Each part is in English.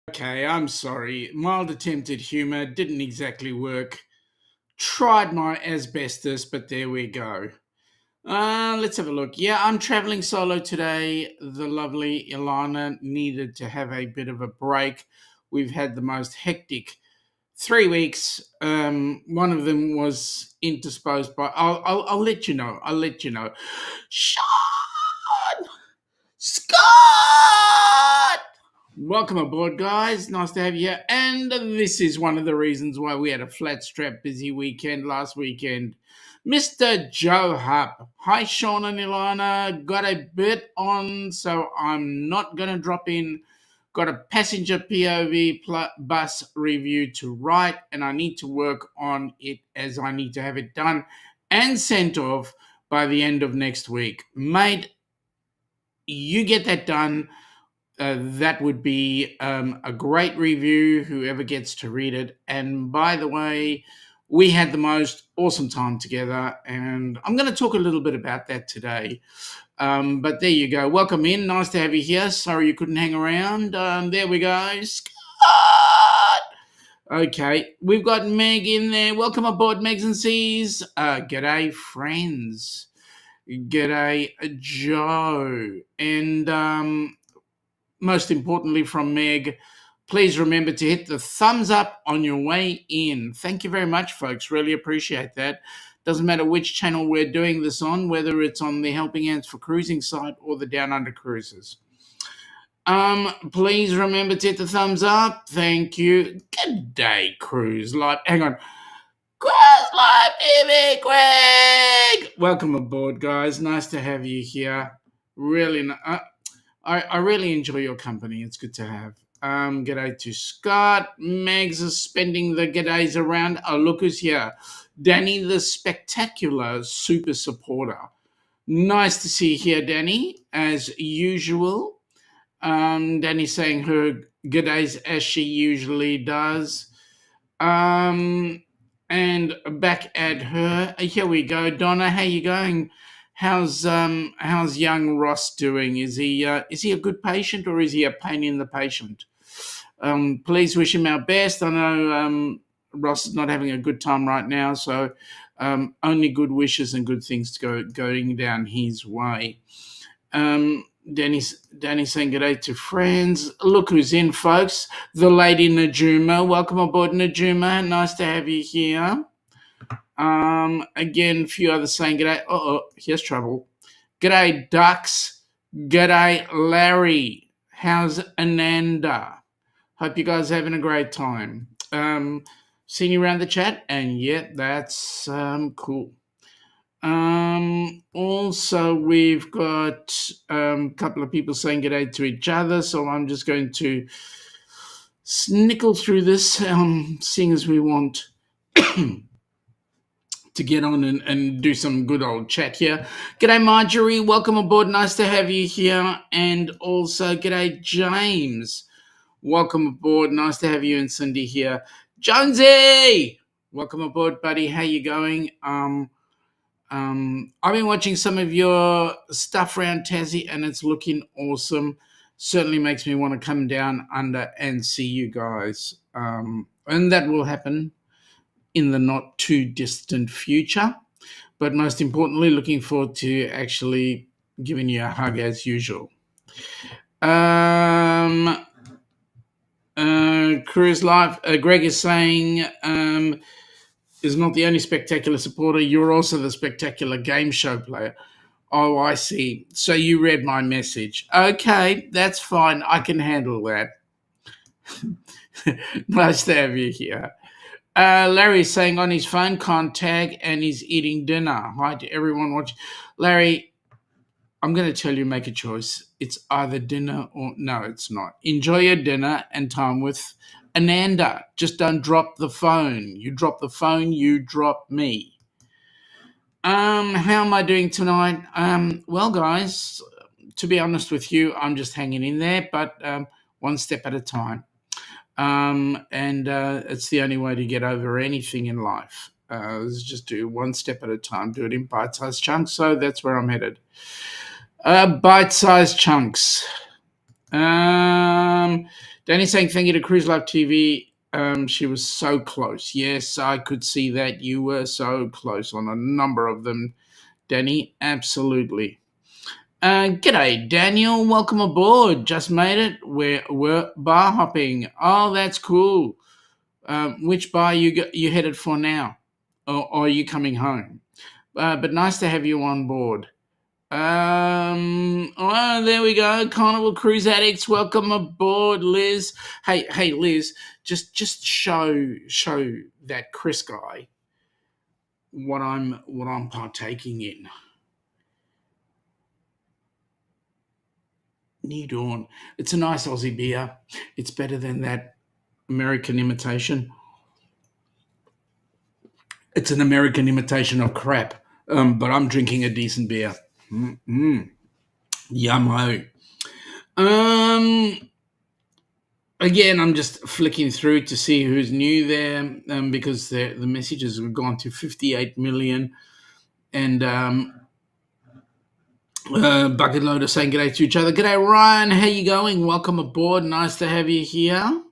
Okay, I'm sorry. Mild attempt at humour didn't exactly work. Tried my asbestos, but there we go. Let's have a look. Yeah, I'm traveling solo today. The lovely Ilana needed to have a bit of a break. We've had the most hectic 3 weeks. One of them was intersposed by. I'll let you know. I'll let you know. Sean Scott. Welcome aboard, guys. Nice to have you here. And this is one of the reasons why we had a flat strap busy weekend last weekend. Mr. Joe Hupp. Hi, Sean and Ilana. Got a bit on, so I'm not going to drop in. Got a passenger POV bus review to write, and I need to work on it as I need to have it done and sent off by the end of next week. Mate, you get that done. That would be a great review, whoever gets to read it. And by the way, we had the most awesome time together, and I'm going to talk a little bit about that today. But there you go. Welcome in. Nice to have you here. Sorry you couldn't hang around. There we go. Scott! Okay, we've got Meg in there. Welcome aboard, Megs and C's. G'day, friends. G'day, Joe. And most importantly from Meg, please remember to hit the thumbs up on your way in. Thank you very much, folks. Really appreciate that. Doesn't matter which channel we're doing this on, whether it's on the Helping Hands for Cruising site or the Downunder Cruises. Please remember to hit the thumbs up. Thank you. Good day, Cruise Life. Hang on. Cruise Life TV, Greg. Welcome aboard, guys. Nice to have you here. Really, I really enjoy your company. It's good to have. G'day to Scott. Megs is spending the g'days around. Oh, look who's here. Danny, the spectacular super supporter. Nice to see you here, Danny, as usual. Danny's saying her g'days as she usually does. And back at her. Here we go. Donna, how you going? How's young Ross doing? Is he a good patient, or is he a pain in the patient? Please wish him our best. I know Ross is not having a good time right now, so only good wishes and good things going down his way. Danny's saying good day to friends. Look who's in, folks. The lady Najuma. Welcome aboard, Najuma. Nice to have you here. Again, a few others saying g'day. Here's trouble. G'day, Ducks. G'day, Larry. How's Ananda? Hope you guys are having a great time. Seeing you around the chat, and yeah, that's cool. Also, we've got a couple of people saying g'day to each other, so I'm just going to snickle through this, seeing as we want to get on and do some good old chat here. G'day, Marjorie. Welcome aboard. Nice to have you here. And also, g'day, James. Welcome aboard. Nice to have you and Cindy here. Jonesy! Welcome aboard, buddy. How you going? I've been watching some of your stuff around Tassie, and it's looking awesome. Certainly makes me want to come down under and see you guys. And that will happen in the not too distant future. But most importantly, looking forward to actually giving you a hug as usual. Cruise Life, Greg is saying, is not the only spectacular supporter, you're also the spectacular game show player. Oh, I see. So you read my message. Okay, that's fine. I can handle that. Nice to have you here. Larry's saying on his phone, can't tag, and he's eating dinner. Hi to everyone watching. Larry, I'm going to tell you, make a choice. It's either dinner or no, it's not. Enjoy your dinner and time with Ananda. Just don't drop the phone. You drop the phone, you drop me. How am I doing tonight? Well, guys, to be honest with you, I'm just hanging in there, but one step at a time. And it's the only way to get over anything in life. Is just do one step at a time, do it in bite-sized chunks. So that's where I'm headed. Bite-sized chunks. Danny saying thank you to Cruise Life TV. She was so close. Yes, I could see that. You were so close on a number of them, Danny. Absolutely. G'day, Daniel. Welcome aboard. Just made it. We're bar hopping. Oh, that's cool. Which bar you headed for now, or are you coming home? But nice to have you on board. Oh, there we go. Carnival Cruise Addicts, welcome aboard, Liz. Hey, Liz. Just show that Chris guy what I'm partaking in. New Dawn. It's a nice Aussie beer. It's better than that American imitation. It's an American imitation of crap. But I'm drinking a decent beer. Mm-mm. Yummo. Um, Again, I'm just flicking through to see who's new there, because the messages have gone to 58 million. And Bucket Loader saying g'day to each other. G'day, Ryan. How you going? Welcome aboard. Nice to have you here.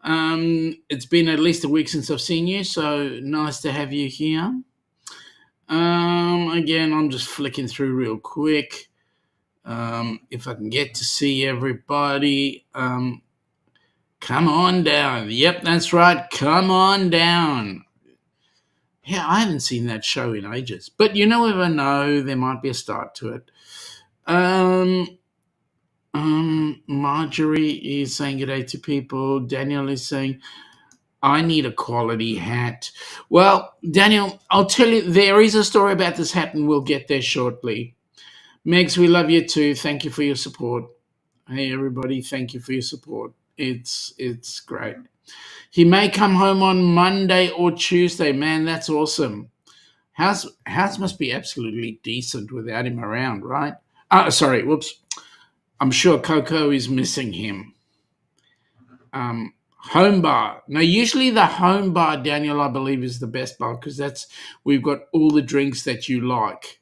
It's been at least a week since I've seen you, so nice to have you here. Again, I'm just flicking through real quick. If I can get to see everybody. Come on down. Yep, that's right. Come on down. Yeah, I haven't seen that show in ages. But you never know. There might be a start to it. Marjorie is saying good day to people. Daniel is saying, I need a quality hat. Well, Daniel, I'll tell you, there is a story about this hat and we'll get there shortly. Megs, we love you too. Thank you for your support. Hey, everybody, thank you for your support. It's great. He may come home on Monday or Tuesday. Man, that's awesome. House must be absolutely decent without him around, right? Sorry, whoops. I'm sure Coco is missing him. Home bar. Now, usually the home bar, Daniel, I believe, is the best bar because we've got all the drinks that you like.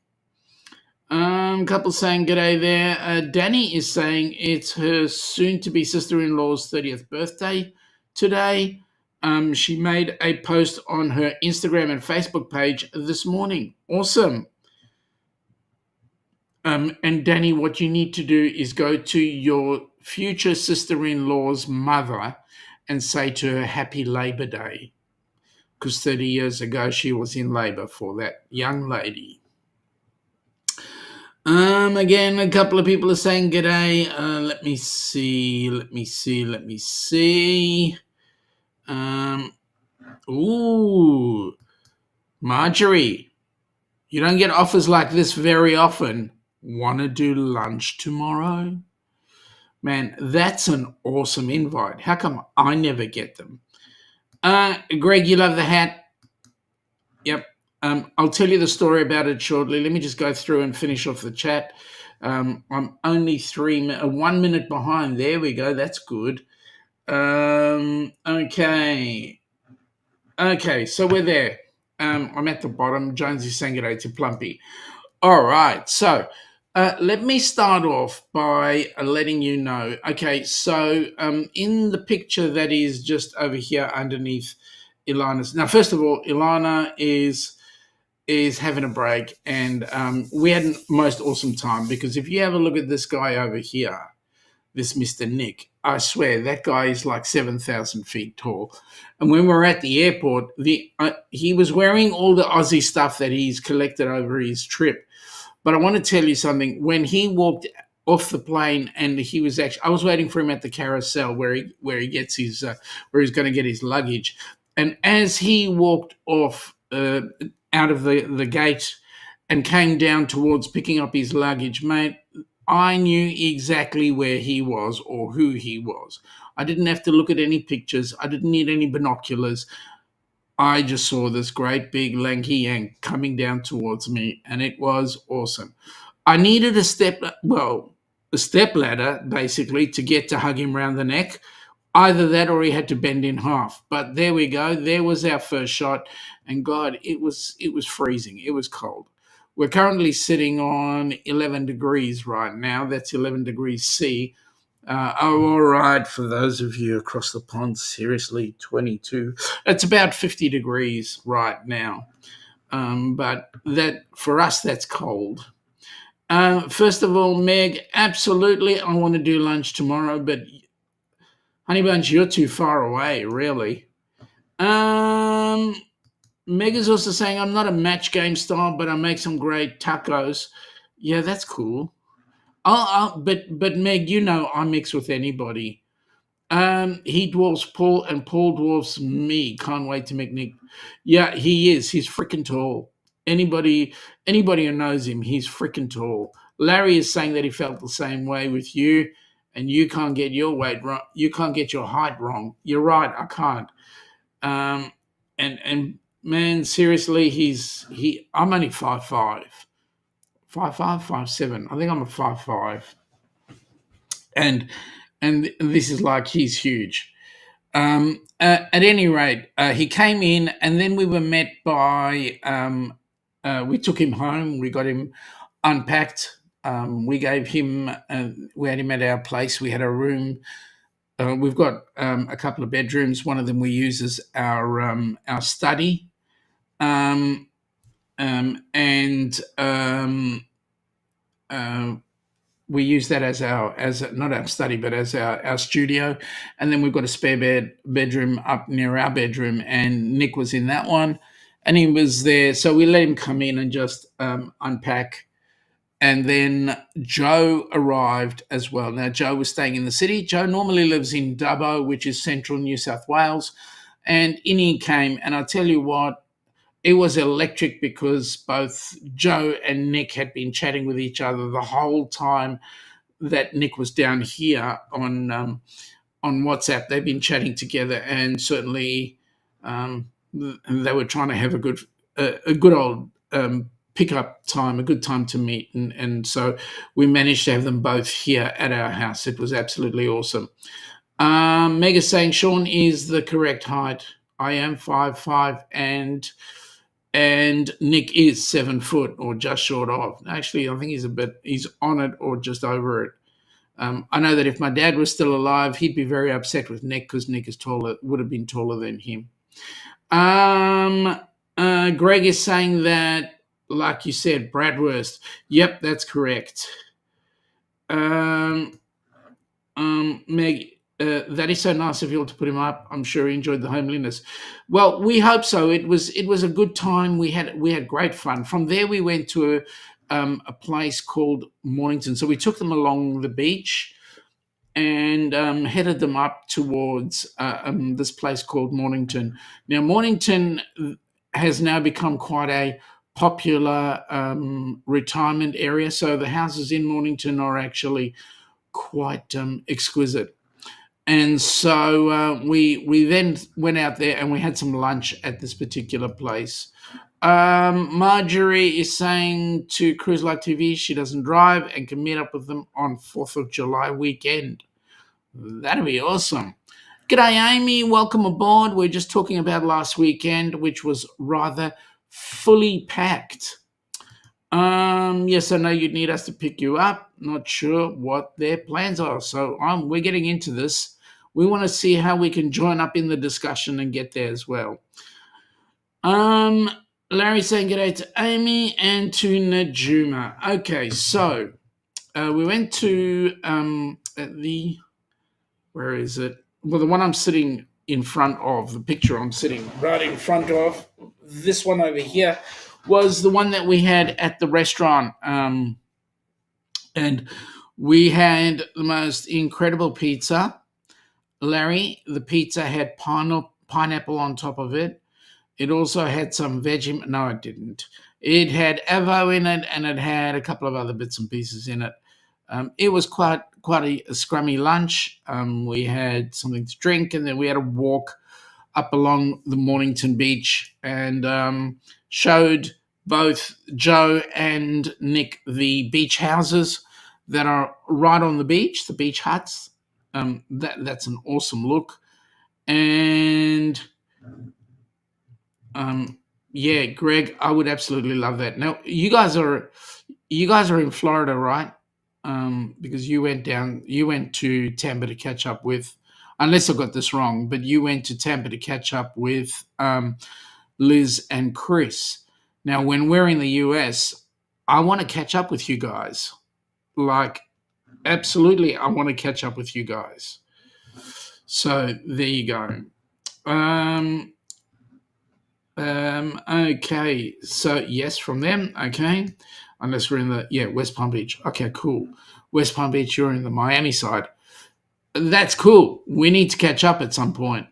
Couple saying g'day there. Danny is saying it's her soon-to-be sister-in-law's 30th birthday today. She made a post on her Instagram and Facebook page this morning. Awesome. And Danny, what you need to do is go to your future sister-in-law's mother and say to her Happy Labor Day, because 30 years ago she was in labor for that young lady. Again, a couple of people are saying g'day. Let me see. Ooh, Marjorie, you don't get offers like this very often. Want to do lunch tomorrow? Man, that's an awesome invite. How come I never get them? Greg, you love the hat. Yep. I'll tell you the story about it shortly. Let me just go through and finish off the chat. I'm only 1 minute behind. There we go. That's good. Okay. So we're there. I'm at the bottom. Jonesy saying g'day to Plumpy. All right. So let me start off by letting you know. Okay. So in the picture that is just over here underneath Ilana's. Now, first of all, Ilana is having a break, and we had a most awesome time because if you have a look at this guy over here, this Mr. Nick, I swear that guy is like 7,000 feet tall. And when we were at the airport, he was wearing all the Aussie stuff that he's collected over his trip. But I want to tell you something. When he walked off the plane, and he was I was waiting for him at the carousel where he gets his where he's going to get his luggage. And as he walked off out of the gate and came down towards picking up his luggage, mate, I knew exactly where he was or who he was. I didn't have to look at any pictures. I didn't need any binoculars. I just saw this great big lanky yank coming down towards me, and it was awesome. I needed a step ladder, basically, to get to hug him round the neck. Either that or he had to bend in half. But there we go. There was our first shot. And God, it was freezing. It was cold. We're currently sitting on 11 degrees right now. That's 11 degrees C. all right. For those of you across the pond, seriously, 22. It's about 50 degrees right now. But that for us, that's cold. First of all, Meg, absolutely, I want to do lunch tomorrow, but Honey Bunch, you're too far away, really. Um, Meg is also saying I'm not a match game style, but I make some great tacos. Yeah, that's cool. But Meg, you know I mix with anybody. He dwarfs Paul and Paul dwarfs me. Can't wait to meet Nick. Yeah, he is. He's freaking tall. Anybody who knows him, he's freaking tall. Larry is saying that he felt the same way with you, and you can't get your weight wrong. You can't get your height wrong. You're right. I can't. Um, and man, seriously, I'm only 5'5", 5'5", 5'7". I think I'm a 5'5", and this is like he's huge. At any rate, he came in, and then we were met by. We took him home. We got him unpacked. We gave him. We had him at our place. We had a room. We've got a couple of bedrooms. One of them we use as our study, um, and uh, we use that as not our study, but as our studio. And then we've got a spare bedroom up near our bedroom, and Nick was in that one, and he was there. So we let him come in and just unpack. And then Joe arrived as well. Now Joe was staying in the city. Joe normally lives in Dubbo, which is central New South Wales, and in he came. And I tell you what, it was electric because both Joe and Nick had been chatting with each other the whole time that Nick was down here on WhatsApp. They've been chatting together, and certainly they were trying to have a good old pickup time, a good time to meet, and so we managed to have them both here at our house. It was absolutely awesome. Meg is saying Sean is the correct height. I am 5'5", and Nick is 7 foot or just short of. Actually, I think he's on it or just over it. I know that if my dad was still alive, he'd be very upset with Nick because Nick is taller, would have been taller than him. Greg is saying that, like you said, Bradwurst. Yep, that's correct. Meg, that is so nice of you all to put him up. I'm sure he enjoyed the homeliness. Well, we hope so. It was a good time. We had great fun. From there, we went to a place called Mornington. So we took them along the beach and headed them up towards this place called Mornington. Now, Mornington has now become quite a popular retirement area. So the houses in Mornington are actually quite exquisite. And so we then went out there and we had some lunch at this particular place. Marjorie is saying to Cruise Like TV she doesn't drive and can meet up with them on 4th of July weekend. That'd be awesome. G'day, Amy. Welcome aboard. We're just talking about last weekend, which was rather fully packed. Yes, I know you'd need us to pick you up. Not sure what their plans are. So we're getting into this. We want to see how we can join up in the discussion and get there as well. Larry saying g'day to Amy and to Najuma. Okay, so we went to where is it? Well, the one I'm sitting in front of, the picture I'm sitting right in front of, this one over here, was the one that we had at the restaurant. And we had the most incredible pizza. Larry, the pizza had pineapple on top of it. It also had some veggie. No, it didn't. It had avo in it, and it had a couple of other bits and pieces in it. It was quite a scrummy lunch. We had something to drink, and then we had a walk up along the Mornington beach and showed both Joe and Nick the beach houses that are right on the beach, the beach huts. That's an awesome look. And yeah, Greg, I would absolutely love that. Now, you guys are in Florida, right? because you went to Tampa to catch up with, unless I got this wrong, but you went to Tampa to catch up with Liz and Chris. Now, when we're in the US, I want to catch up with you guys. Like, absolutely, I want to catch up with you guys. So there you go. Okay. So yes, from them. Okay. Unless we're in the West Palm Beach. Okay, cool. West Palm Beach, you're in the Miami side. That's cool. We need to catch up at some point.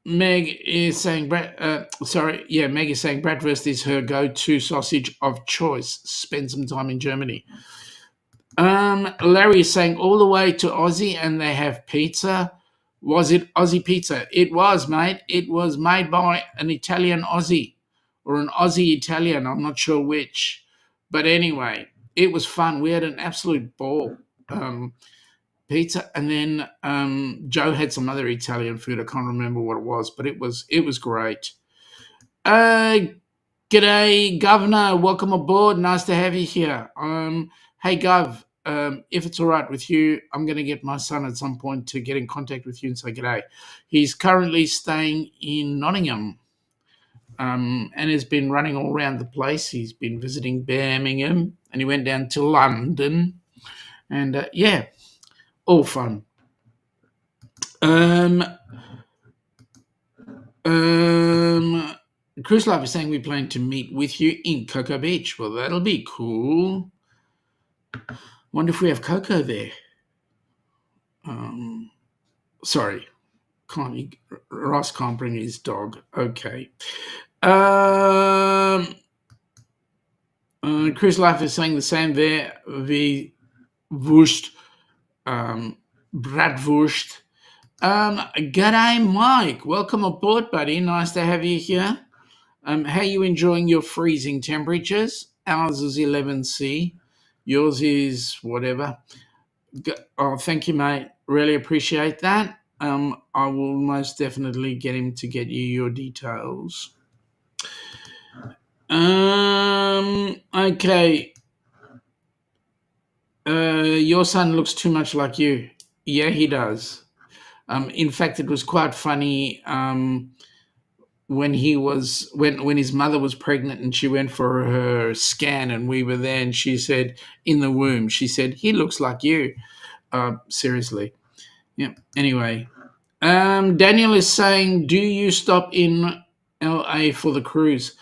Meg is saying Meg is saying bratwurst is her go-to sausage of choice. Spend some time in Germany. Larry is saying all the way to Aussie and they have pizza. Was it Aussie pizza? It was, mate. It was made by an Italian Aussie or an Aussie Italian. I'm not sure which. But anyway, it was fun. We had an absolute ball. Pizza, and then Joe had some other Italian food. I can't remember what it was, but it was great. G'day, Governor. Welcome aboard. Nice to have you here. Hey, Gov. If it's all right with you, I'm going to get my son at some point to get in contact with you and say g'day. He's currently staying in Nottingham, and has been running all around the place. He's been visiting Birmingham, and he went down to London, and all fun. Cruise Life is saying we plan to meet with you in Cocoa Beach. Well, that'll be cool. Wonder if we have Coco there. Sorry, Ross can't bring his dog. Okay. Cruise Life is saying the same there. Wie Wurst, Bratwurst. G'day, Mike. Welcome aboard, buddy. Nice to have you here. How are you enjoying your freezing temperatures? Ours is 11C. Yours is whatever. Oh, thank you, mate. Really appreciate that. I will most definitely get him to get you your details. Okay. Your son looks too much like you. Yeah, he does. In fact, it was quite funny when his mother was pregnant and she went for her scan and we were there and she said, in the womb, she said, he looks like you. Seriously. Yeah. Anyway, Daniel is saying, do you stop in LA for the cruise?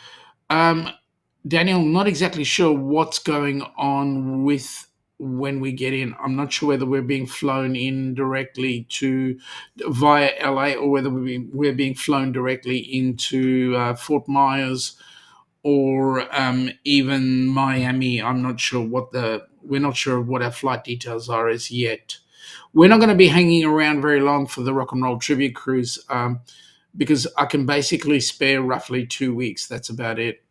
Daniel, not exactly sure what's going on with when we get in. I'm not sure whether we're being flown in directly via LA or whether we're being flown directly into Fort Myers or even Miami. I'm not sure we're not sure what our flight details are as yet. We're not going to be hanging around very long for the Rock and Roll Tribute Cruise because I can basically spare roughly 2 weeks. That's about it.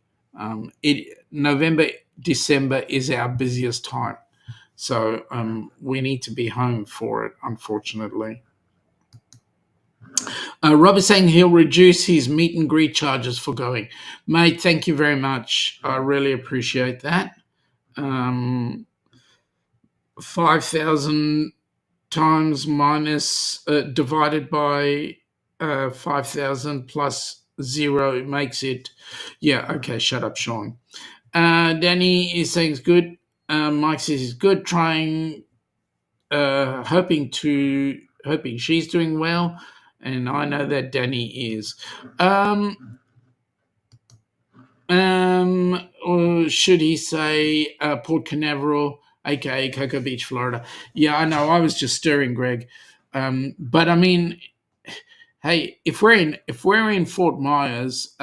November, December is our busiest time. So we need to be home for it, unfortunately. Rob is saying he'll reduce his meet and greet charges for going. Mate, thank you very much. I really appreciate that. 5,000 times minus divided by 5,000 plus 0 makes it. Yeah, okay, shut up, Sean. Danny is saying it's good. Mike says it's good. Trying, hoping she's doing well, and I know that Danny is. Or should he say Port Canaveral, aka Cocoa Beach, Florida? Yeah, I know. I was just stirring, Greg. But I mean, hey, if we're in Fort Myers,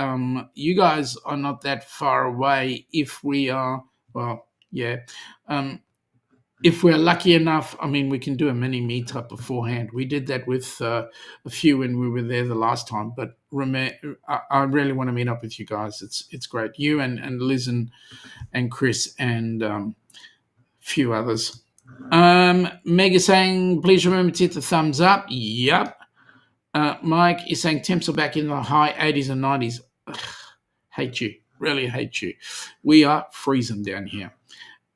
you guys are not that far away. If we are, well, yeah. If we're lucky enough, I mean, we can do a mini meetup beforehand. We did that with a few when we were there the last time. But I really want to meet up with you guys. It's great. You and Liz and Chris and a few others. Meg is saying, please remember to hit the thumbs up. Yep. Mike is saying temps are back in the high 80s and 90s. Ugh, hate you. Really hate you. We are freezing down here.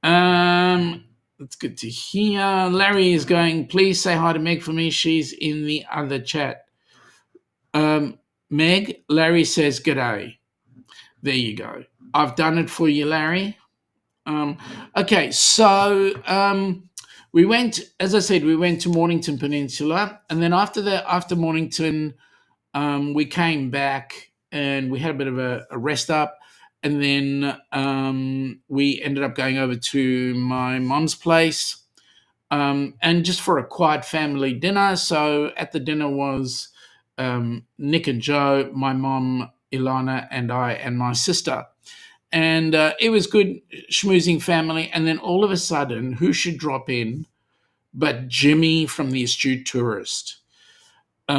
That's good to hear. Larry is going, please say hi to Meg for me. She's in the other chat. Meg, Larry says g'day. There you go. I've done it for you, Larry. Okay, so we went, as I said, we went to Mornington Peninsula, and then after that, after Mornington, we came back and we had a bit of a rest up, and then we ended up going over to my mum's place, and just for a quiet family dinner. So at the dinner was Nick and Joe, my mum, Ilana, and I, and my sister. And it was good schmoozing family. And then all of a sudden, who should drop in but Jimmy from the Astute Tourist?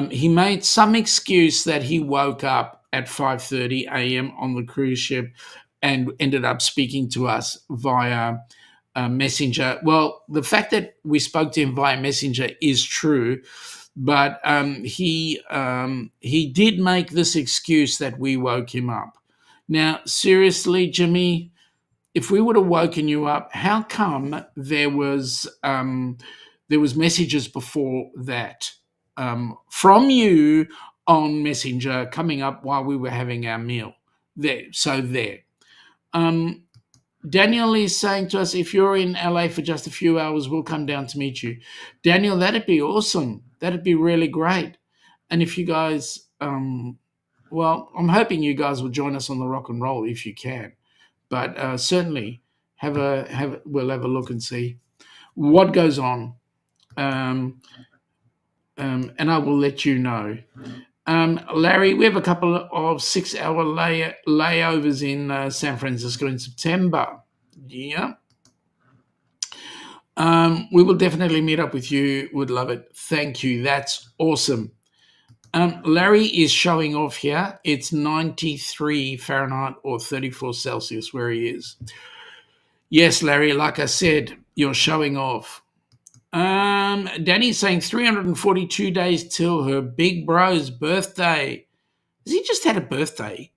He made some excuse that he woke up at 5:30 a.m. on the cruise ship and ended up speaking to us via Messenger. Well, the fact that we spoke to him via Messenger is true, but he did make this excuse that we woke him up. Now, seriously, Jimmy, if we would have woken you up, how come there was messages before that from you on Messenger coming up while we were having our meal? There. Um, Daniel is saying to us, if you're in LA for just a few hours, we'll come down to meet you. Daniel, that'd be awesome. That'd be really great. And if you guys, well, I'm hoping you guys will join us on the rock and roll if you can. But certainly we'll have a look and see what goes on. And I will let you know. Larry, we have a couple of 6-hour layovers in San Francisco in September. Yeah. We will definitely meet up with you. Would love it. Thank you. That's awesome. Larry is showing off here. It's 93 Fahrenheit or 34 Celsius where he is. Yes, Larry, like I said, you're showing off. Danny's saying 342 days till her big bro's birthday. Has he just had a birthday?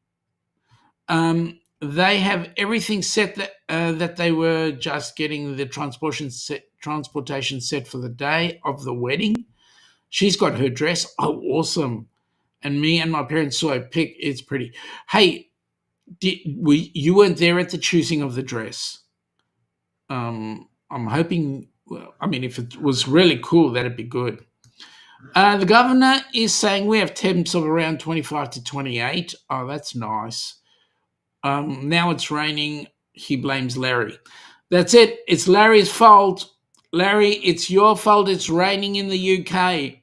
They have everything set that they were just getting the transportation set for the day of the wedding. She's got her dress. Oh, awesome. And me and my parents saw a pic. It's pretty. Hey, you weren't there at the choosing of the dress. I'm hoping, well, I mean, if it was really cool, that'd be good. The governor is saying we have temps of around 25 to 28. Oh, that's nice. Now it's raining. He blames Larry. That's it. It's Larry's fault. Larry, it's your fault. It's raining in the UK.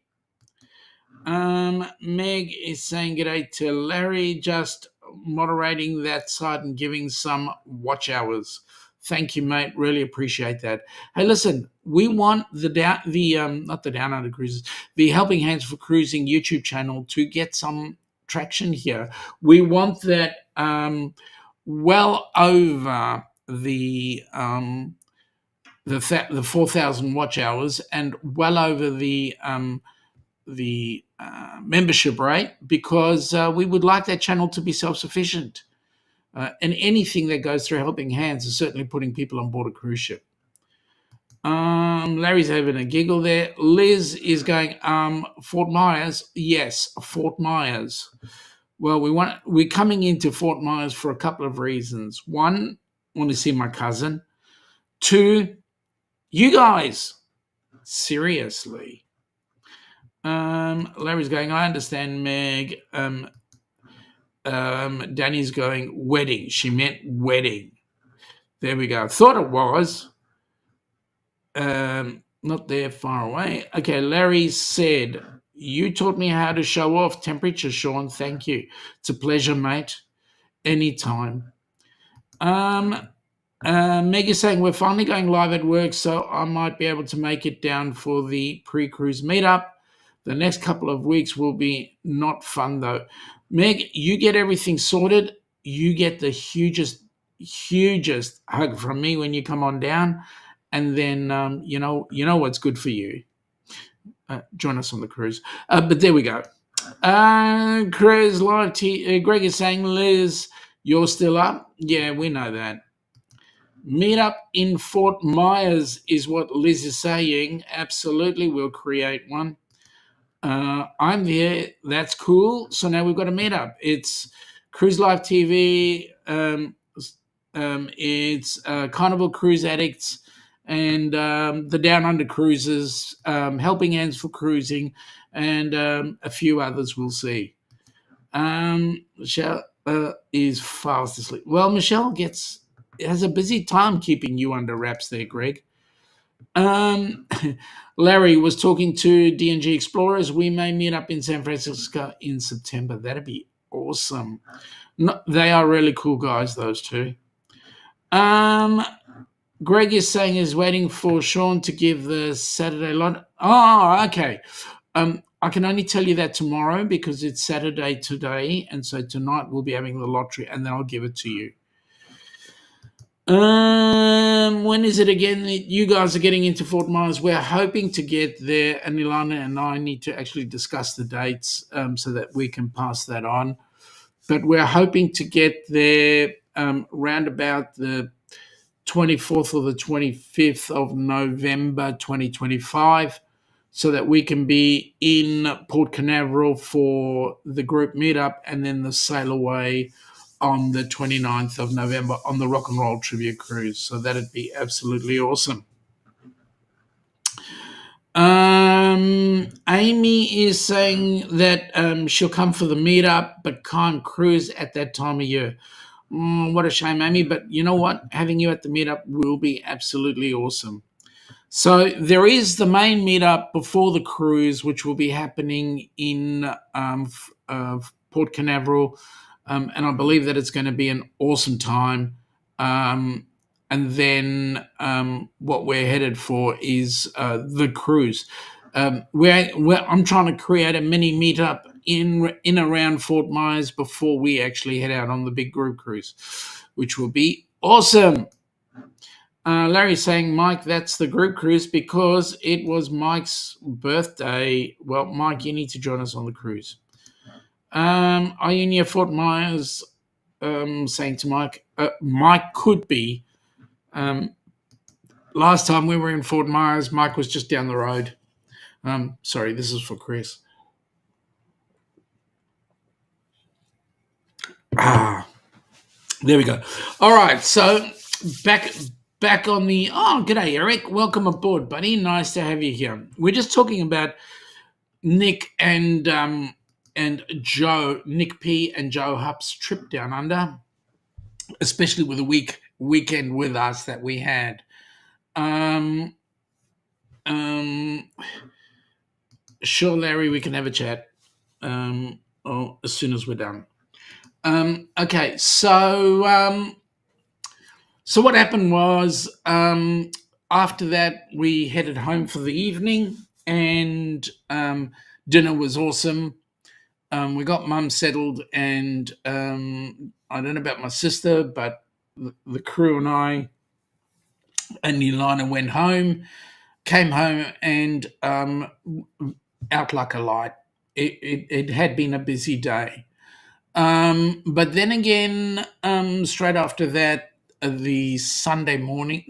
Meg is saying g'day to Larry, just moderating that side and giving some watch hours. Thank you, mate. Really appreciate that. Hey, listen, we want not the Downunder Cruises, the Helping Hands for Cruising YouTube channel to get some traction here. We want that well over the 4,000 watch hours and well over the membership rate, because we would like that channel to be self-sufficient. And anything that goes through Helping Hands is certainly putting people on board a cruise ship. Larry's having a giggle there. Liz is going, Fort Myers. Yes, Fort Myers. Well, we're coming into Fort Myers for a couple of reasons. One, I want to see my cousin. Two, you guys. Seriously. Larry's going, I understand, Meg. Danny's going, wedding. She meant wedding. There we go. Thought it was. Not there, far away. Okay, Larry said, you taught me how to show off temperature, Sean. Thank you. It's a pleasure, mate. Anytime. Meg is saying, we're finally going live at work, so I might be able to make it down for the pre-cruise meetup. The next couple of weeks will be not fun, though. Meg, you get everything sorted. You get the hugest hug from me when you come on down. And then, you know what's good for you. Join us on the cruise. But there we go. Cruise live. Greg is saying, Liz, you're still up? Yeah, we know that. Meet up in Fort Myers is what Liz is saying. Absolutely, we'll create one. I'm there. That's cool. So now we've got a meetup. It's Cruise Life TV. It's Carnival Cruise Addicts and the Down Under Cruises, Helping Hands for Cruising, and a few others we'll see. Michelle is fast asleep. Well, Michelle has a busy time keeping you under wraps there, Greg. Um, Larry was talking to DNG Explorers. We may meet up in San Francisco in September. That'd be awesome. No, they are really cool guys, those two. Greg is saying he's waiting for Sean to give the Saturday lot. Oh, okay. I can only tell you that tomorrow because it's Saturday today, and so tonight we'll be having the lottery, and then I'll give it to you. When is it again that you guys are getting into Fort Myers? We're hoping to get there, and Ilana and I need to actually discuss the dates so that we can pass that on. But we're hoping to get there round about the 24th or the 25th of November 2025 so that we can be in Port Canaveral for the group meetup and then the sail away on the 29th of November on the Rock and Roll Trivia Cruise. So that'd be absolutely awesome. Amy is saying that she'll come for the meetup but can't cruise at that time of year. What a shame, Amy. But you know what? Having you at the meetup will be absolutely awesome. So there is the main meetup before the cruise, which will be happening in Port Canaveral. And I believe that it's going to be an awesome time. And then what we're headed for is the cruise. I'm trying to create a mini meetup in around Fort Myers before we actually head out on the big group cruise, which will be awesome. Larry's saying, Mike, that's the group cruise because it was Mike's birthday. Well, Mike, you need to join us on the cruise. Are you near Fort Myers? Saying to Mike, Mike could be. Last time we were in Fort Myers, Mike was just down the road. Sorry, this is for Chris. There we go. All right, so back on the. Oh, g'day, Eric. Welcome aboard, buddy. Nice to have you here. We're just talking about Nick and Joe, Nick P and Joe Hupp's trip down under, especially with the weekend with us that we had. Sure, Larry, we can have a chat as soon as we're done. Okay, so what happened was after that we headed home for the evening and dinner was awesome. We got Mum settled and I don't know about my sister, but the crew and I and Ilana went home, came home and out like a light. It had been a busy day. But then again, straight after that, the Saturday morning,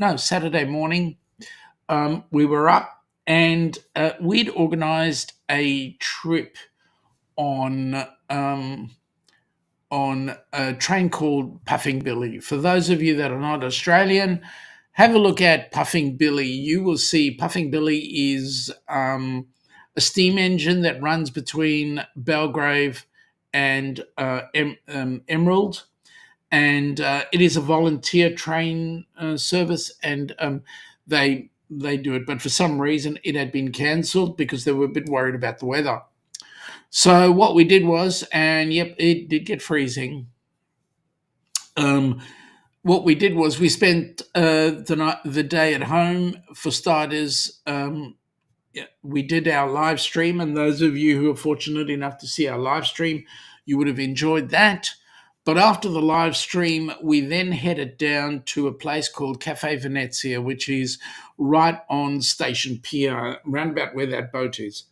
we were up and we'd organised a trip on a train called Puffing Billy. For those of you that are not Australian, have a look at Puffing Billy. You will see Puffing Billy is a steam engine that runs between Belgrave and Emerald, and it is a volunteer train service, and they do it. But for some reason, it had been cancelled because they were a bit worried about the weather. So what we did was, and yep, it did get freezing. What we did was we spent the day at home. For starters, we did our live stream, and those of you who are fortunate enough to see our live stream, you would have enjoyed that. But after the live stream, we then headed down to a place called Cafe Venezia, which is right on Station Pier, round about where that boat is.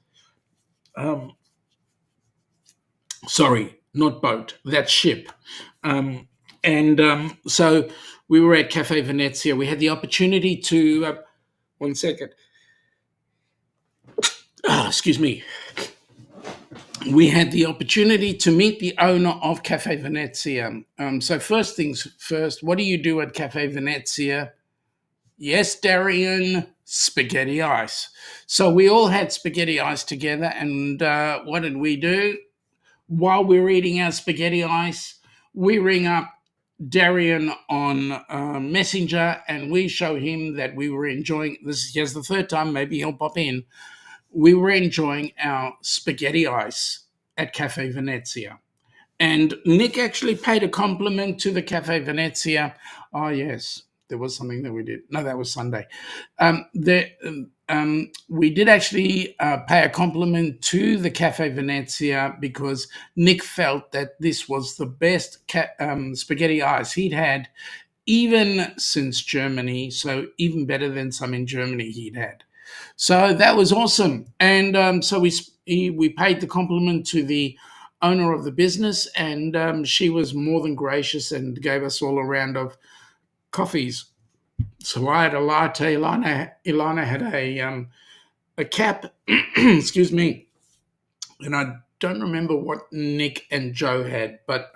Sorry, not boat, that ship. So we were at Cafe Venezia. We had the opportunity to, one second, excuse me. We had the opportunity to meet the owner of Cafe Venezia. So first things first, what do you do at Cafe Venezia? Yes, Darian, spaghetti ice. So we all had spaghetti ice together, and what did we do? While we were eating our spaghetti ice, we ring up Darian on Messenger, and we show him that we were enjoying this. Here's the third time, maybe he'll pop in. We were enjoying our spaghetti ice at Cafe Venezia. And Nick actually paid a compliment to the Cafe Venezia. Oh, yes, there was something that we did. No, that was Sunday. We did actually pay a compliment to the Cafe Venezia because Nick felt that this was the best spaghetti ice he'd had, even since Germany. So even better than some in Germany he'd had. So that was awesome. And so we paid the compliment to the owner of the business, and she was more than gracious and gave us all a round of coffees. So I had a latte. Ilana had a cap. Excuse me. And I don't remember what Nick and Joe had, but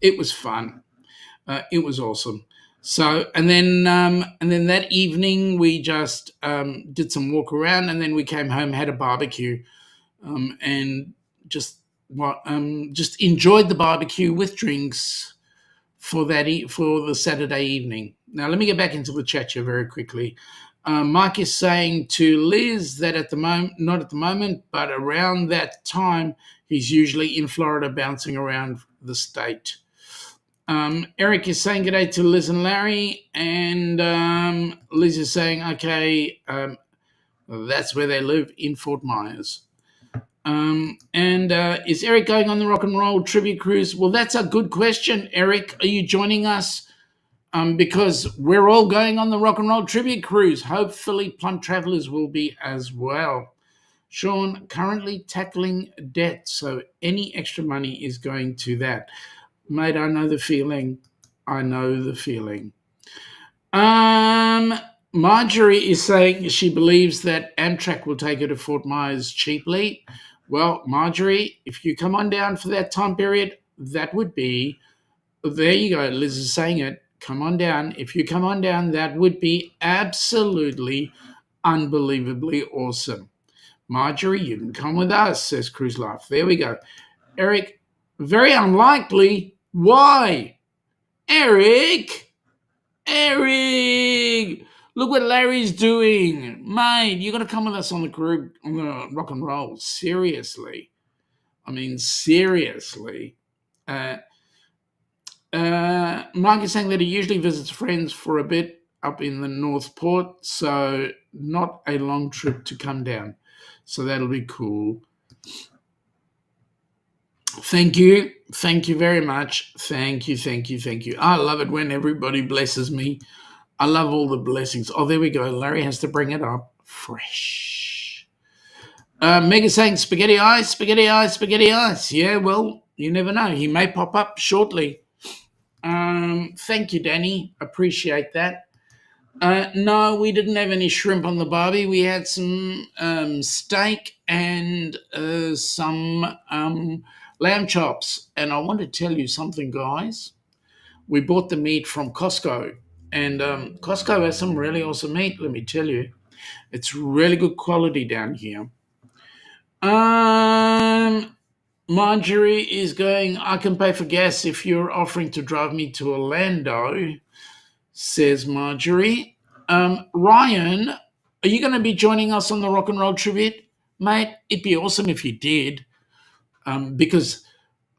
it was fun. It was awesome. So and then that evening we just did some walk around, and then we came home, had a barbecue, and just enjoyed the barbecue with drinks for the Saturday evening. Now let me get back into the chat here very quickly. Mike is saying to Liz that at the moment, not at the moment, but around that time, he's usually in Florida bouncing around the state. Eric is saying good day to Liz and Larry, and Liz is saying, okay, that's where they live, in Fort Myers. Is Eric going on the rock and roll tribute cruise? Well, that's a good question, Eric. Are you joining us? Because we're all going on the rock and roll tribute cruise. Hopefully, Plum Travelers will be as well. Sean, currently tackling debt, so any extra money is going to that. Mate, I know the feeling. I know the feeling. Marjorie is saying she believes that Amtrak will take her to Fort Myers cheaply. Well, Marjorie, if you come on down for that time period, that would be, there you go, Liz is saying it, come on down. If you come on down, that would be absolutely, unbelievably awesome. Marjorie, you can come with us, says Cruise Life. There we go. Eric, very unlikely. Why? Eric! Look what Larry's doing. Mate, you're going to come with us on the crew, on the rock and roll. Seriously. I mean, seriously. Mark is saying that he usually visits friends for a bit up in the North Port, so not a long trip to come down. So that'll be cool. Thank you. Thank you very much. Thank you. I love it when everybody blesses me. I love all the blessings. Oh, there we go. Larry has to bring it up. Fresh. Meg is saying spaghetti ice. Yeah, well, you never know. He may pop up shortly. Thank you, Danny. Appreciate that. No, we didn't have any shrimp on the barbie. We had some steak and some lamb chops. And I want to tell you something, guys. We bought the meat from Costco. And Costco has some really awesome meat, let me tell you. It's really good quality down here. Marjorie is going, I can pay for gas if you're offering to drive me to Orlando, says Marjorie. Ryan, are you going to be joining us on the Rock and Roll Tribute? Mate, it'd be awesome if you did, because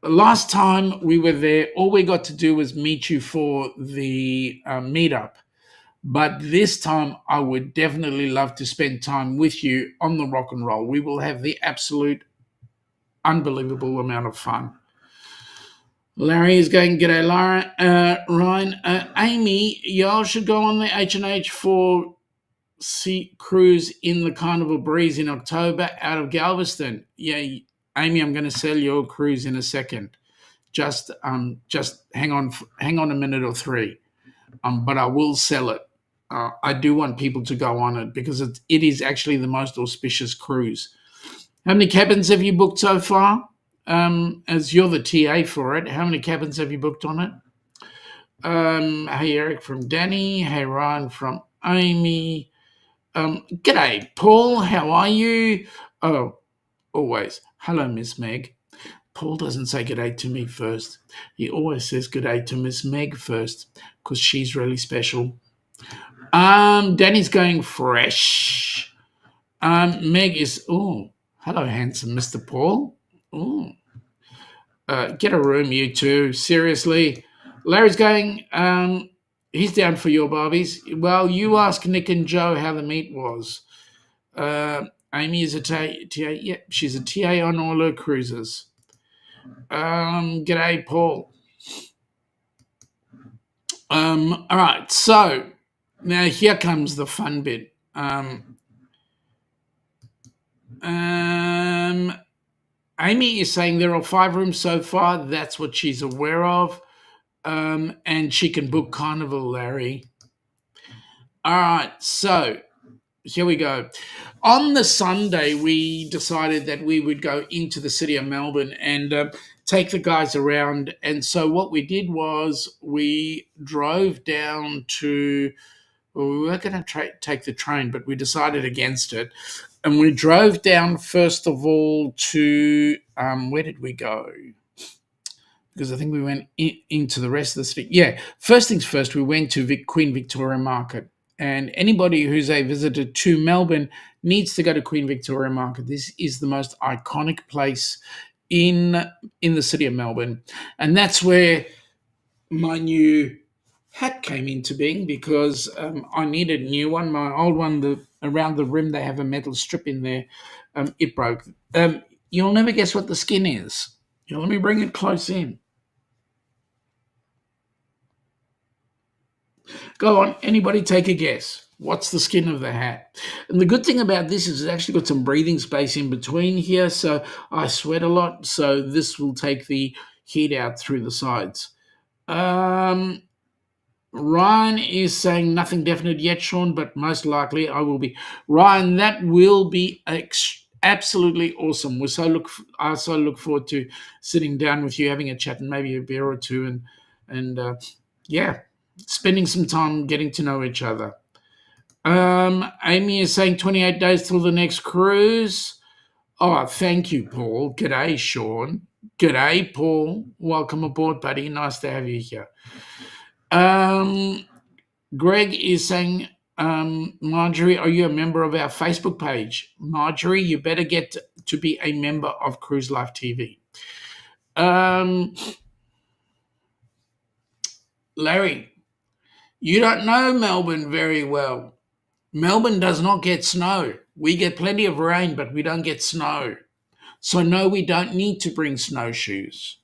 last time we were there, all we got to do was meet you for the meetup. But this time, I would definitely love to spend time with you on the rock and roll. We will have the absolute unbelievable amount of fun. Larry is going, g'day, Ryan. Amy, y'all should go on the H&H for sea cruise in the Carnival Breeze in October out of Galveston. Yeah, Amy, I'm going to sell your cruise in a second. Just hang on a minute or three. but I will sell it. I do want people to go on it because it is actually the most auspicious cruise. How many cabins have you booked so far? As you're the TA for it, how many cabins have you booked on it? Hey, Eric from Danny. Hey, Ryan from Amy. G'day, Paul. How are you? Oh, always. Hello, Miss Meg. Paul doesn't say g'day to me first. He always says g'day to Miss Meg first because she's really special. Danny's going fresh. Meg is, oh, hello, handsome Mr. Paul. Oh, get a room, you two. Seriously. Larry's going, he's down for your Barbies. Well, you ask Nick and Joe how the meet was. Amy is a TA. Yeah, she's a TA on all her cruises. G'day, Paul. All right, so now here comes the fun bit. Amy is saying there are 5 rooms so far. That's what she's aware of. And she can book Carnival, Larry. All right, so here we go. On the Sunday, we decided that we would go into the city of Melbourne and take the guys around. And so what we did was we drove down to, well, we were going to take the train, but we decided against it. And we drove down, first of all, to, where did we go? Because I think we went into the rest of the city. Yeah, first things first, we went to Queen Victoria Market. And anybody who's a visitor to Melbourne needs to go to Queen Victoria Market. This is the most iconic place in the city of Melbourne. And that's where my new hat came into being because I needed a new one. My old one, around the rim, they have a metal strip in there. It broke. You'll never guess what the skin is. Let me bring it close in. Go on, anybody take a guess. What's the skin of the hat? And the good thing about this is it's actually got some breathing space in between here, so I sweat a lot, so this will take the heat out through the sides. Ryan is saying nothing definite yet, Sean, but most likely I will be. Ryan, that will be absolutely awesome. I so look forward to sitting down with you, having a chat, and maybe a beer or two, and yeah, spending some time getting to know each other. Amy is saying 28 days till the next cruise. Oh, thank you, Paul. G'day, Sean. G'day, Paul. Welcome aboard, buddy. Nice to have you here. Greg is saying, Marjorie, are you a member of our Facebook page? Marjorie, you better get to be a member of Cruise Life TV. Larry, you don't know Melbourne very well. Melbourne does not get snow. We get plenty of rain, but we don't get snow. So no, we don't need to bring snowshoes.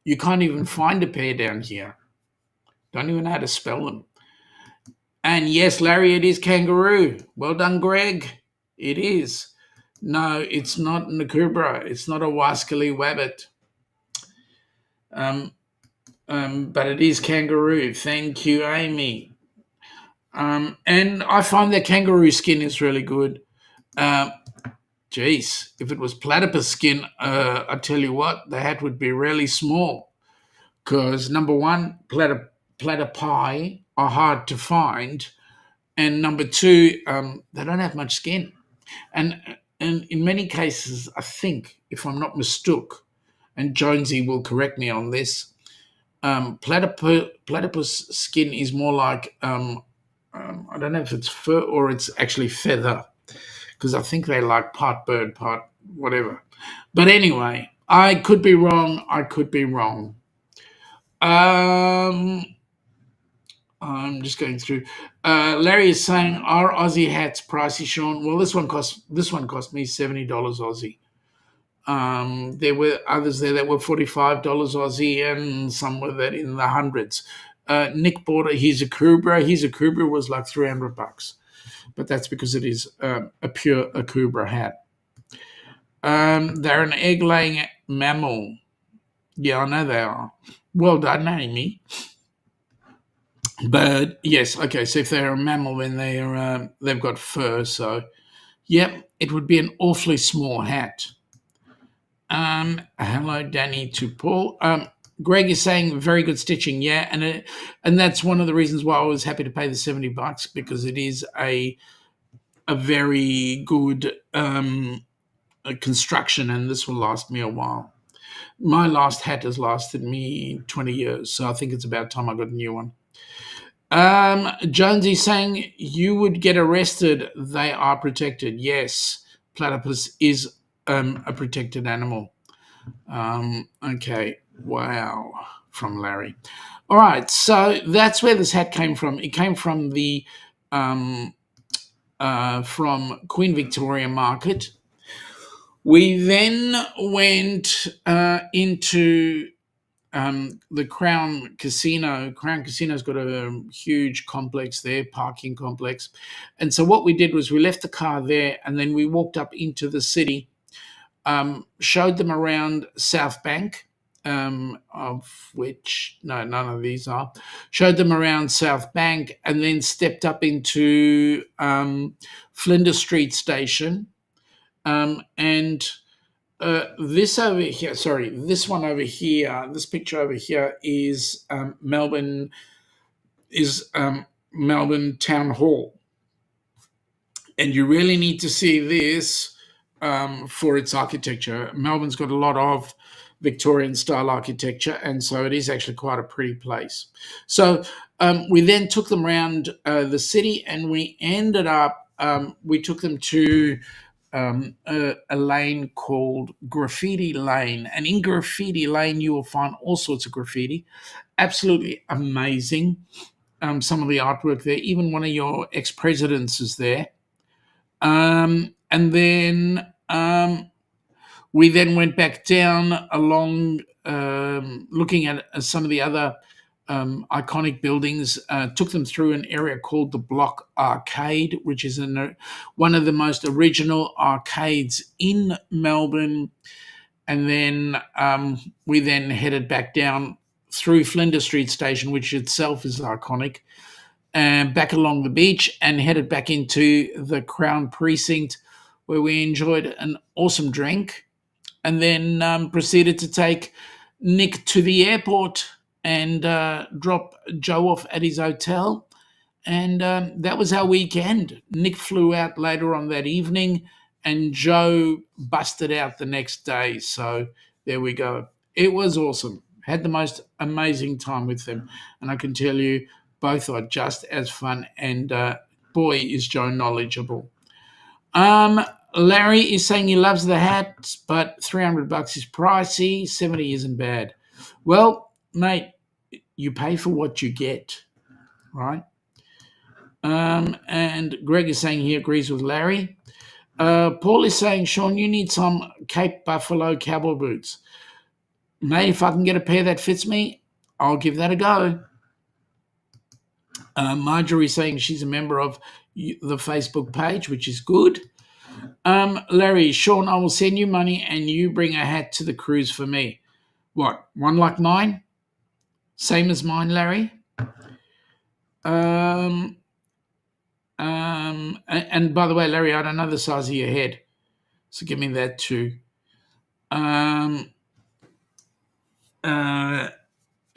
You can't even find a pair down here. Don't even know how to spell them. And yes, Larry, it is kangaroo. Well done, Greg. It is. No, it's not an Akubra. It's not a Wascally Wabbit. But it is kangaroo. Thank you, Amy. And I find that kangaroo skin is really good. Geez, if it was platypus skin, I tell you what, the hat would be really small. Because number one, platypi are hard to find, and number two, they don't have much skin. And in many cases, I think, if I'm not mistook, and Jonesy will correct me on this, platypus skin is more like I don't know if it's fur or it's actually feather, because I think they like part bird, part whatever. But anyway, I could be wrong. I'm just going through. Larry is saying, "Are Aussie hats pricey, Sean?" Well, this one cost me $70 Aussie. There were others there that were $45 Aussie, and some were that in the hundreds. Nick bought his Akubra. His Akubra was like $300, but that's because it is a pure Akubra hat. They're an egg-laying mammal. Yeah, I know they are. Well done, Amy. But yes, okay. So if they're a mammal, then they've got fur. So yep, it would be an awfully small hat. Hello, Danny to Paul. Greg is saying very good stitching, yeah, and that's one of the reasons why I was happy to pay the $70 because it is a very good construction, and this will last me a while. My last hat has lasted me 20 years, so I think it's about time I got a new one. Jonesy saying you would get arrested. They are protected. Yes, platypus is a protected animal. Okay, wow, from Larry. All right, so that's where this hat came from. It came from the from Queen Victoria Market. We then went into the Crown Casino. Crown Casino's got a huge complex there, parking complex. And so what we did was we left the car there and then we walked up into the city, showed them around South Bank, of which, no, none of these are, showed them around South Bank and then stepped up into Flinders Street Station. And this over here, sorry, this one over here, this picture over here is Melbourne Town Hall, and you really need to see this for its architecture. Melbourne's got a lot of Victorian style architecture, and so it is actually quite a pretty place. So we then took them around the city, and we ended up we took them to a lane called Graffiti Lane. And in Graffiti Lane, you will find all sorts of graffiti. Absolutely amazing. Some of the artwork there. Even one of your ex presidents is there. And then we then went back down along, looking at some of the other iconic buildings, took them through an area called the Block Arcade, which is one of the most original arcades in Melbourne. And then we then headed back down through Flinders Street Station, which itself is iconic, and back along the beach and headed back into the Crown Precinct, where we enjoyed an awesome drink and then proceeded to take Nick to the airport and drop Joe off at his hotel. And that was our weekend. Nick flew out later on that evening, and Joe busted out the next day. So there we go. It was awesome. Had the most amazing time with them. And I can tell you, both are just as fun. And boy, is Joe knowledgeable. Larry is saying he loves the hat, but $300 is pricey. 70 isn't bad. Well, mate, you pay for what you get, right? And Greg is saying he agrees with Larry. Paul is saying, Sean, you need some Cape Buffalo cowboy boots. Mate, if I can get a pair that fits me, I'll give that a go. Marjorie is saying she's a member of the Facebook page, which is good. Larry, Sean, I will send you money and you bring a hat to the cruise for me. What, one like mine? Same as mine, Larry? And by the way, Larry, I don't know the size of your head, so give me that too.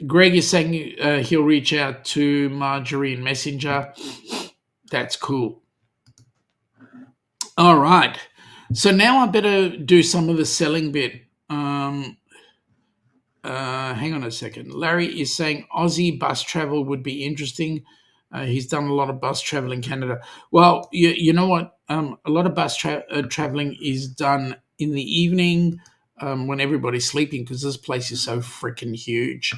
Greg is saying he'll reach out to Marjorie in Messenger. That's cool. All right. So now I better do some of the selling bit. Hang on a second. Larry is saying Aussie bus travel would be interesting. He's done a lot of bus travel in Canada. Well, you know what? A lot of bus traveling is done in the evening when everybody's sleeping because this place is so freaking huge.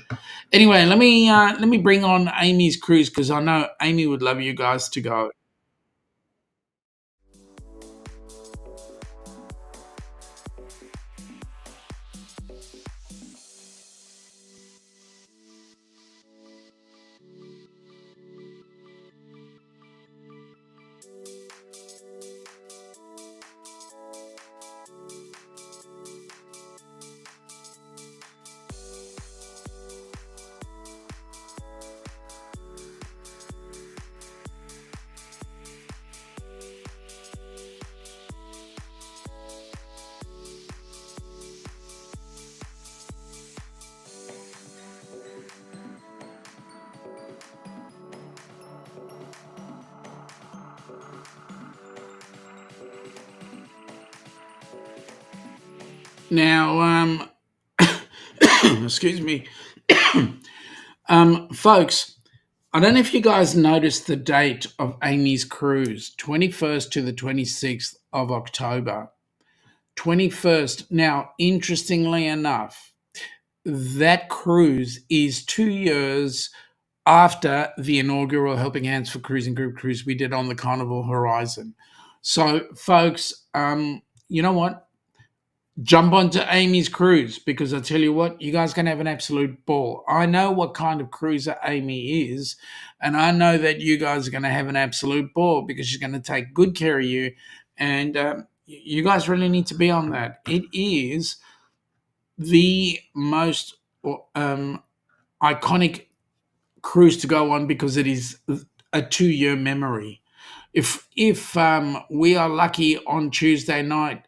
Anyway, let me bring on Amy's cruise because I know Amy would love you guys to go. Now, excuse me, folks. I don't know if you guys noticed the date of Amy's cruise, 21st to the 26th of October. 21st. Now, interestingly enough, that cruise is 2 years after the inaugural Helping Hands for Cruising Group cruise we did on the Carnival Horizon. So, folks, you know what? Jump onto Amy's cruise because I tell you what, you guys can have an absolute ball. I know what kind of cruiser Amy is, and I know that you guys are going to have an absolute ball because she's going to take good care of you. And you guys really need to be on that. It is the most iconic cruise to go on because it is a 2 year memory. If we are lucky on Tuesday night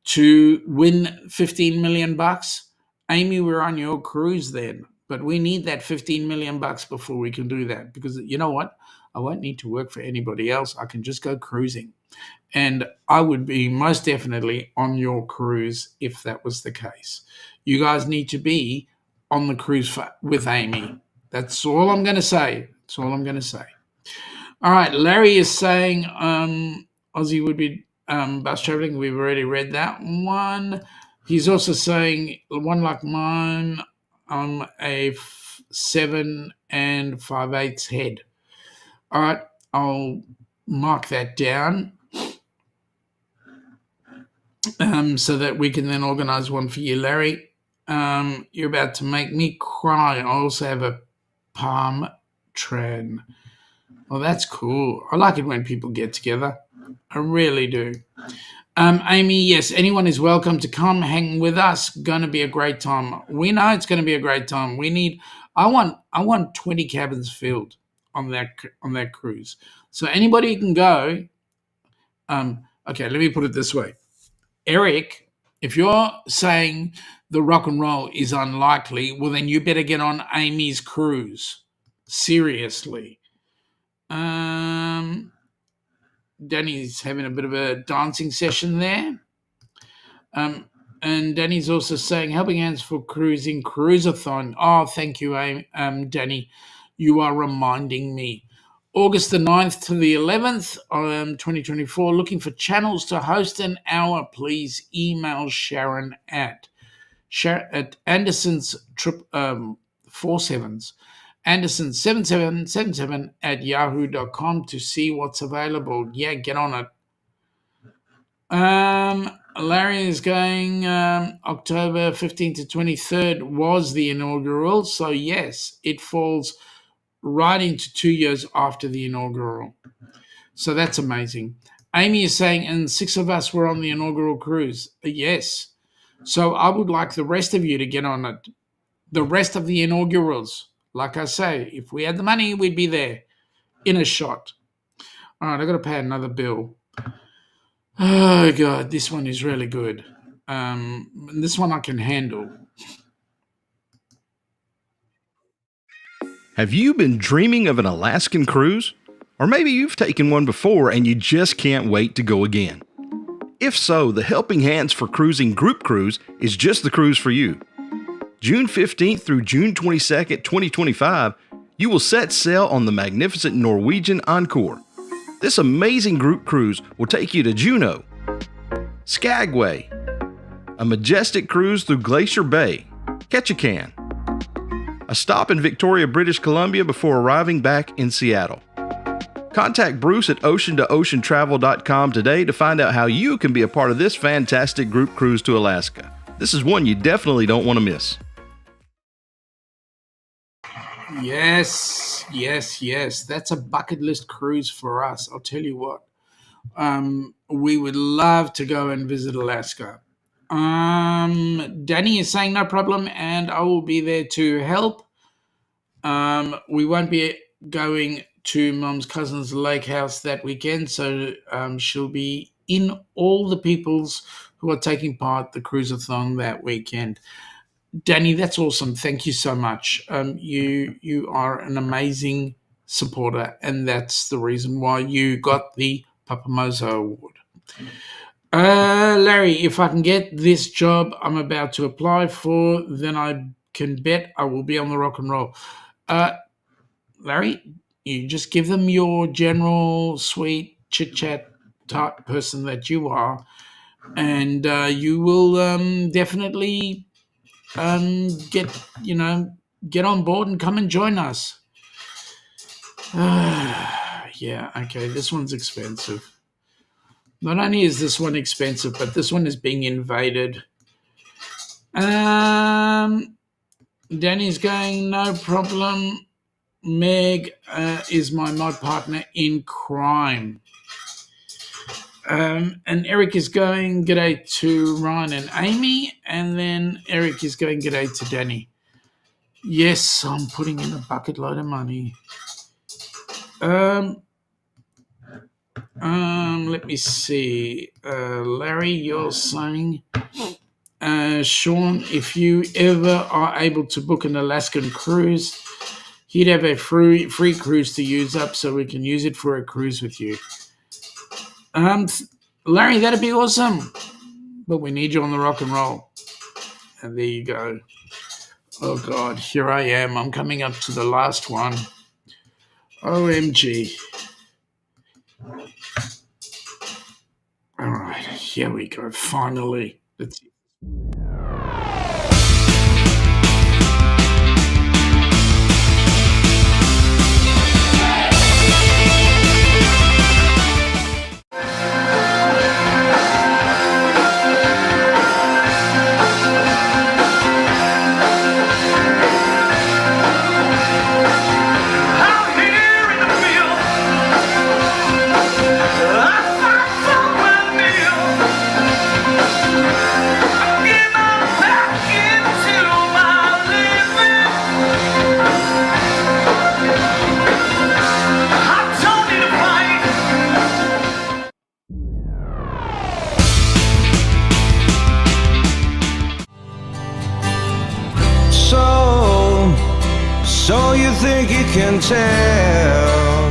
to win 15 million bucks, Amy, we're on your cruise then. But we need that 15 million bucks before we can do that because you know what? I won't need to work for anybody else. I can just go cruising. And I would be most definitely on your cruise if that was the case. You guys need to be on the cruise with Amy. That's all I'm going to say. That's all I'm going to say. All right. Larry is saying Aussie would be bus traveling. We've already read that one. He's also saying one like mine, I'm a 7 5/8 head. All right. I'll mark that down. So that we can then organise one for you, Larry. You're about to make me cry. I also have a palm tran. Well, that's cool. I like it when people get together. I really do. Amy, yes, anyone is welcome to come hang with us. Going to be a great time. We know it's going to be a great time. I want 20 cabins filled on that cruise. So anybody can go. Okay, let me put it this way. Eric, if you're saying the rock and roll is unlikely, well, then you better get on Amy's cruise. Seriously. Danny's having a bit of a dancing session there. And Danny's also saying, helping hands for cruising cruiseathon. Oh, thank you, Danny. You are reminding me. August the 9th to the 11th, 2024. Looking for channels to host an hour, please email Sharon at Anderson's 47s. Anderson7777 at yahoo.com to see what's available. Yeah, get on it. Larry is going October 15th to 23rd was the inaugural. So, yes, it falls right into 2 years after the inaugural. So that's amazing. Amy is saying, and 6 of us were on the inaugural cruise. Yes. So I would like the rest of you to get on it. The rest of the inaugurals. Like I say, if we had the money, we'd be there in a shot. All right, I've got to pay another bill. Oh, God, this one is really good. This one I can handle. Have you been dreaming of an Alaskan cruise? Or maybe you've taken one before and you just can't wait to go again. If so, the Helping Hands for Cruising Group Cruise is just the cruise for you. June 15th through June 22nd, 2025, you will set sail on the magnificent Norwegian Encore. This amazing group cruise will take you to Juneau, Skagway, a majestic cruise through Glacier Bay, Ketchikan, a stop in Victoria, British Columbia before arriving back in Seattle. Contact Bruce at ocean2oceantravel.com today to find out how you can be a part of this fantastic group cruise to Alaska. This is one you definitely don't want to miss. Yes. That's a bucket list cruise for us. I'll tell you what. We would love to go and visit Alaska. Danny is saying no problem, and I will be there to help. We won't be going to Mom's cousin's lake house that weekend, so she'll be in all the peoples who are taking part the cruiseathon that weekend. Danny, that's awesome. Thank you so much. You are an amazing supporter, and that's the reason why you got the Papamozo Award. Larry, if I can get this job I'm about to apply for, then I can bet I will be on the rock and roll. Uh, Larry, you just give them your general sweet chit chat type person that you are, and you will definitely get get on board and come and join us. Yeah, okay, this one's expensive. Not only is this one expensive, but this one is being invaded. Um, Danny's going, no problem. Meg is my mod partner in crime. And Eric is going, g'day to Ryan and Amy. And then Eric is going, g'day to Danny. Yes, I'm putting in a bucket load of money. Let me see. Larry, you're saying, Sean, if you ever are able to book an Alaskan cruise, he'd have a free cruise to use up, so we can use it for a cruise with you. Larry, that'd be awesome. But we need you on the rock and roll. And there you go. Oh God, here I am. I'm coming up to the last one. OMG. All right, here we go. Finally. Let's see. So you think you can tell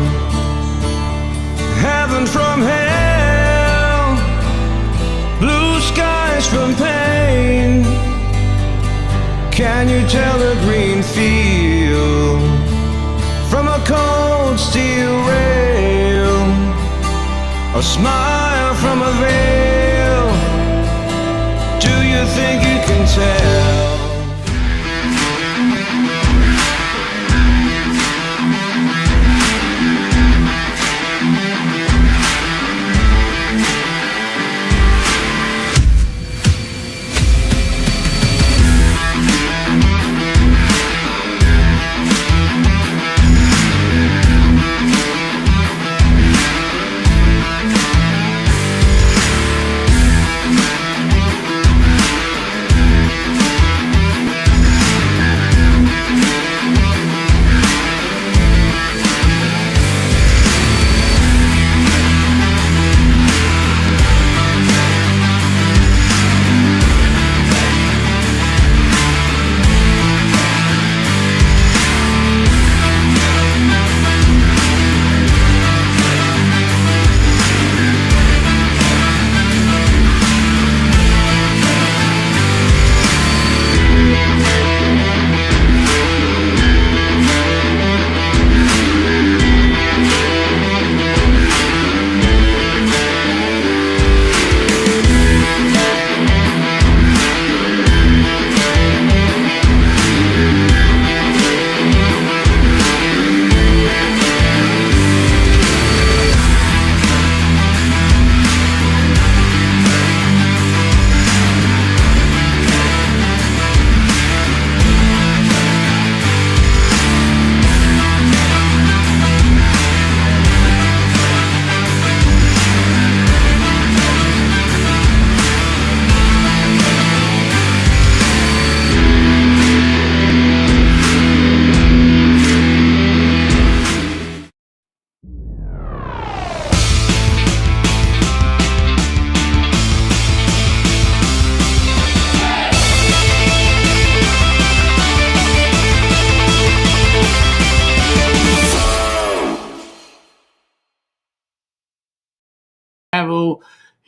heaven from hell, blue skies from pain? Can you tell a green field from a cold steel rail, a smile from a veil? Do you think you can tell?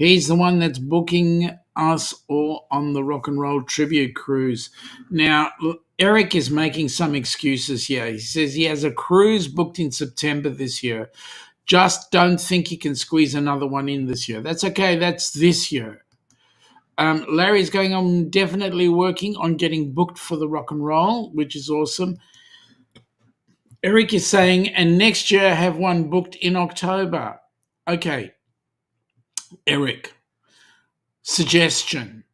He's the one that's booking us all on the Rock and Roll Tribute Cruise. Now, Eric is making some excuses here. He says he has a cruise booked in September this year. Just don't think he can squeeze another one in this year. That's okay. That's this year. Larry's going on, definitely working on getting booked for the Rock and Roll, which is awesome. Eric is saying, and next year have one booked in October. Okay, Eric, suggestion.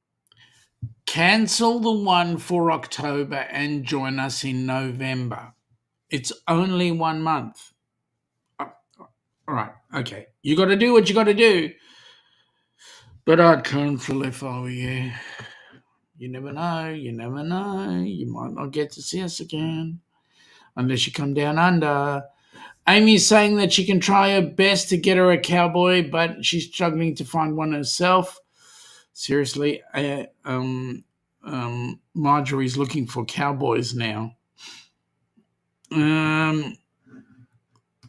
Cancel the one for October and join us in November. It's only 1 month. All right, okay. You got to do what you got to do. But I'd cancel if I were you. You never know. You never know. You might not get to see us again unless you come down under. Amy's saying that she can try her best to get her a cowboy, but she's struggling to find one herself. Seriously, Marjorie's looking for cowboys now.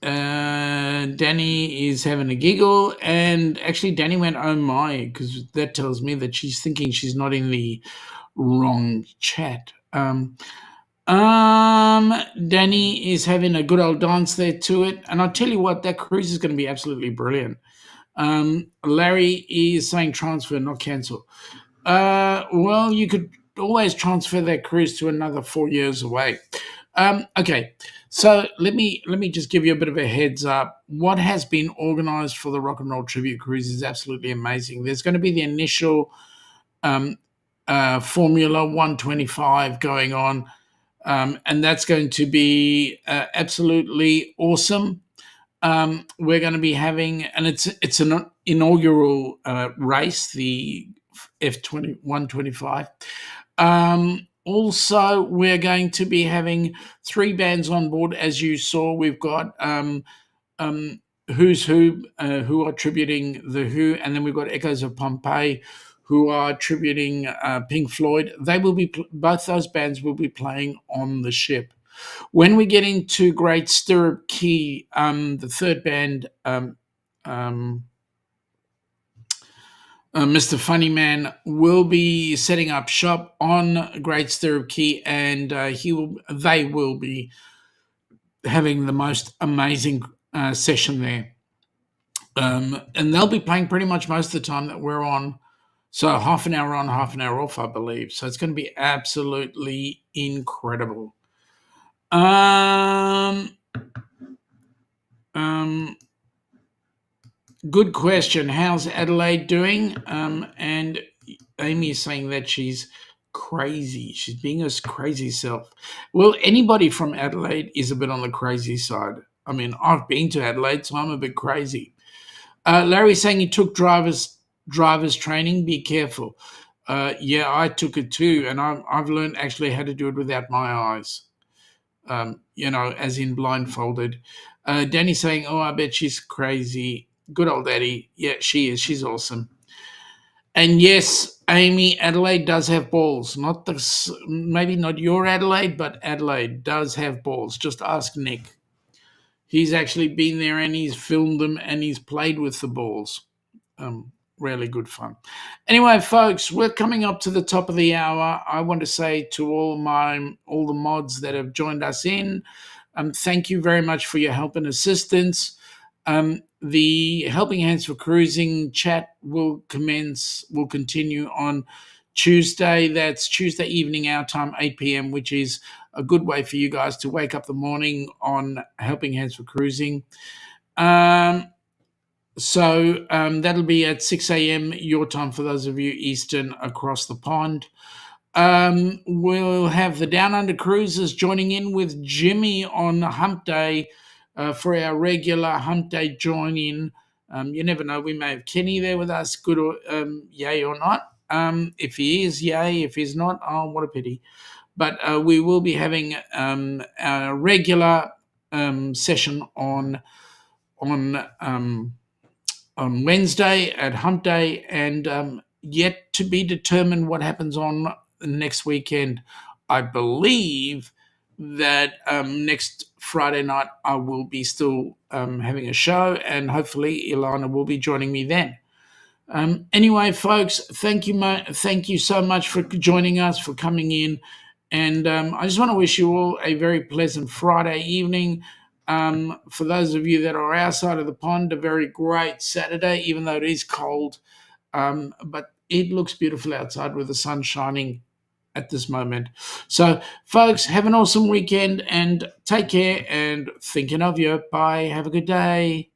Danny is having a giggle, and actually Danny went, oh my, because that tells me that she's thinking she's not in the wrong chat. Danny is having a good old dance there to it, and I'll tell you what, that cruise is going to be absolutely brilliant. Larry is saying transfer, not cancel. Well, you could always transfer that cruise to another 4 years away. Okay, so let me just give you a bit of a heads up. What has been organised for the Rock and Roll Tribute Cruise is absolutely amazing. There's going to be the initial Formula 125 going on, and that's going to be absolutely awesome. We're going to be having, and it's an inaugural race, the F125. Also, we're going to be having 3 bands on board. As you saw, we've got Who's Who are tributing The Who, and then we've got Echoes of Pompeii, who are tributing Pink Floyd. They will be both those bands will be playing on the ship. When we get into Great Stirrup Key, the third band, Mr. Funnyman, will be setting up shop on Great Stirrup Key, and they will be having the most amazing session there. And they'll be playing pretty much most of the time that we're on. So half an hour on, half an hour off, I believe. So it's going to be absolutely incredible. Good question. How's Adelaide doing? And Amy is saying that she's crazy. She's being her crazy self. Well, anybody from Adelaide is a bit on the crazy side. I mean, I've been to Adelaide, so I'm a bit crazy. Larry's saying he took driver's training. Be careful. Yeah, I took it too, and I've learned actually how to do it without my eyes. As in blindfolded. Danny's saying, oh, I bet she's crazy. Good old Daddy. Yeah, she is. She's awesome. And yes, Amy, Adelaide does have balls. Maybe not your Adelaide, but Adelaide does have balls. Just ask Nick. He's actually been there and he's filmed them and he's played with the balls. Really good fun. Anyway, folks, we're coming up to the top of the hour. I want to say to all the mods that have joined us in, thank you very much for your help and assistance. The Helping Hands for Cruising chat will continue on Tuesday. That's Tuesday evening our time, 8 p.m., which is a good way for you guys to wake up the morning on Helping Hands for Cruising. So that'll be at 6 a.m. your time for those of you Eastern across the pond. We'll have the Downunder cruisers joining in with Jimmy on Hump Day for our regular Hump Day join-in. You never know, we may have Kenny there with us, good or yay or not. If he is, yay. If he's not, oh, what a pity. But we will be having a regular session on Wednesday at Hump Day, and yet to be determined what happens on next weekend. I believe that next Friday night I will be still having a show, and hopefully Ilana will be joining me then. Anyway, folks, thank you so much for joining us, for coming in, and I just want to wish you all a very pleasant Friday evening. For those of you that are outside of the pond, a very great Saturday, even though it is cold. But it looks beautiful outside with the sun shining at this moment. So, folks, have an awesome weekend and take care. And thinking of you. Bye. Have a good day.